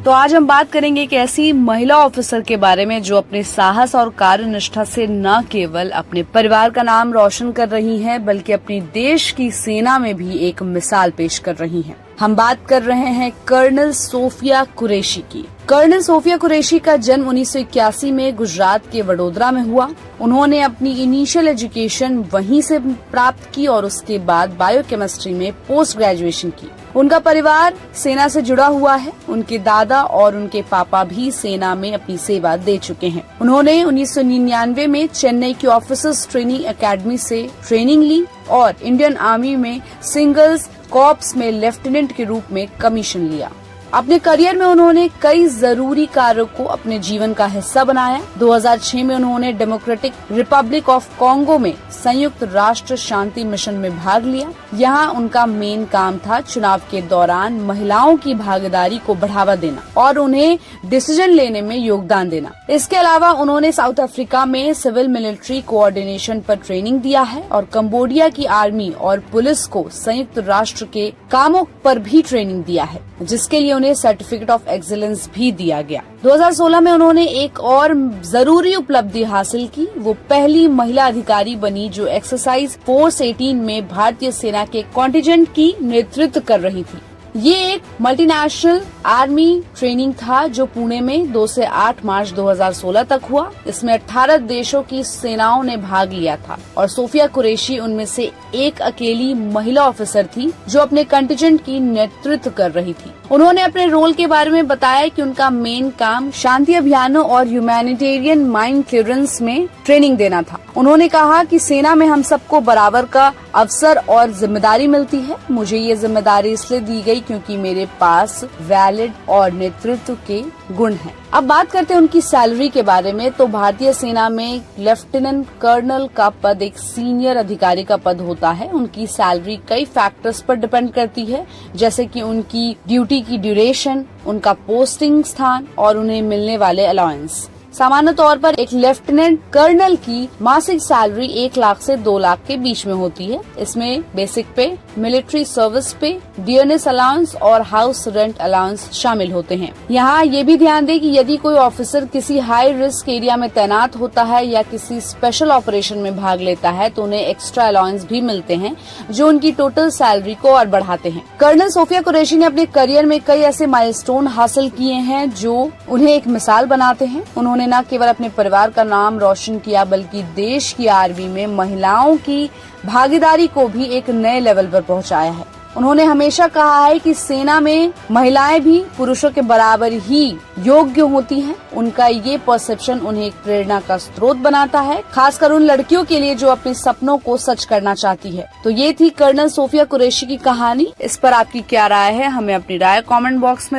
तो आज हम बात करेंगे एक ऐसी महिला ऑफिसर के बारे में जो अपने साहस और कार्यनिष्ठा से न केवल अपने परिवार का नाम रोशन कर रही हैं, बल्कि अपनी देश की सेना में भी एक मिसाल पेश कर रही हैं। हम बात कर रहे हैं कर्नल सोफिया कुरैशी की। कर्नल सोफिया कुरैशी का जन्म 1981 में गुजरात के वडोदरा में हुआ। उन्होंने अपनी इनिशियल एजुकेशन वहीं से प्राप्त की और उसके बाद बायोकेमिस्ट्री में पोस्ट ग्रेजुएशन की। उनका परिवार सेना से जुड़ा हुआ है। उनके दादा और उनके पापा भी सेना में अपनी सेवा दे चुके हैं। उन्होंने 1999 में चेन्नई की ऑफिसर्स ट्रेनिंग एकेडमी से ट्रेनिंग ली और इंडियन आर्मी में सिंगल्स कॉर्प्स में लेफ्टिनेंट के रूप में कमीशन लिया। अपने करियर में उन्होंने कई जरूरी कार्यों को अपने जीवन का हिस्सा बनाया। 2006 में उन्होंने डेमोक्रेटिक रिपब्लिक ऑफ कॉन्गो में संयुक्त राष्ट्र शांति मिशन में भाग लिया। यहाँ उनका मेन काम था चुनाव के दौरान महिलाओं की भागीदारी को बढ़ावा देना और उन्हें डिसीजन लेने में योगदान देना। इसके अलावा उन्होंने साउथ अफ्रीका में सिविल मिलिट्री कोऑर्डिनेशन पर ट्रेनिंग दिया है और कंबोडिया की आर्मी और पुलिस को संयुक्त राष्ट्र के कामों पर भी ट्रेनिंग दिया है, जिसके लिए उन्हें सर्टिफिकेट ऑफ एक्सीलेंस भी दिया गया। 2016 में उन्होंने एक और जरूरी उपलब्धि हासिल की। वो पहली महिला अधिकारी बनी जो एक्सरसाइज फोर्स 18 में भारतीय सेना के कॉन्टिजेंट की नेतृत्व कर रही थी। ये एक मल्टीनेशनल आर्मी ट्रेनिंग था जो पुणे में 2 से 8 मार्च 2016 तक हुआ। इसमें 18 देशों की सेनाओं ने भाग लिया था और सोफिया कुरैशी उनमें से एक अकेली महिला ऑफिसर थी जो अपने कंटिजेंट की नेतृत्व कर रही थी। उन्होंने अपने रोल के बारे में बताया कि उनका मेन काम शांति अभियानों और ह्यूमैनिटेरियन माइन क्लियरेंस में ट्रेनिंग देना था। उन्होंने कहा कि सेना में हम सबको बराबर का अवसर और जिम्मेदारी मिलती है। मुझे ये जिम्मेदारी इसलिए दी गई क्योंकि मेरे पास वैलिड और नेतृत्व के गुण हैं। अब बात करते हैं उनकी सैलरी के बारे में। तो भारतीय सेना में लेफ्टिनेंट कर्नल का पद एक सीनियर अधिकारी का पद होता है। उनकी सैलरी कई फैक्टर्स पर डिपेंड करती है, जैसे कि उनकी ड्यूटी की ड्यूरेशन, उनका पोस्टिंग स्थान और उन्हें मिलने वाले अलाउंस। सामान्य तौर पर एक लेफ्टिनेंट कर्नल की मासिक सैलरी 1 लाख से 2 लाख के बीच में होती है। इसमें बेसिक पे, मिलिट्री सर्विस पे, डियरनेस अलाउंस और हाउस रेंट अलाउंस शामिल होते हैं। यहाँ ये भी ध्यान दें कि यदि कोई ऑफिसर किसी हाई रिस्क एरिया में तैनात होता है या किसी स्पेशल ऑपरेशन में भाग लेता है तो उन्हें एक्स्ट्रा अलाउंस भी मिलते हैं जो उनकी टोटल सैलरी को और बढ़ाते हैं। कर्नल सोफिया कुरैशी ने अपने करियर में कई ऐसे माइलस्टोन हासिल किए हैं जो उन्हें एक मिसाल बनाते हैं। उन्होंने न केवल अपने परिवार का नाम रोशन किया बल्कि देश की आर्मी में महिलाओं की भागीदारी को भी एक नए लेवल पर पहुंचाया है। उन्होंने हमेशा कहा है कि सेना में महिलाएं भी पुरुषों के बराबर ही योग्य होती हैं। उनका ये परसेप्शन उन्हें एक प्रेरणा का स्रोत बनाता है, खासकर उन लड़कियों के लिए जो अपने सपनों को सच करना चाहती है। तो ये थी कर्नल सोफिया कुरैशी की कहानी। इस पर आपकी क्या राय है, हमें अपनी राय कमेंट बॉक्स में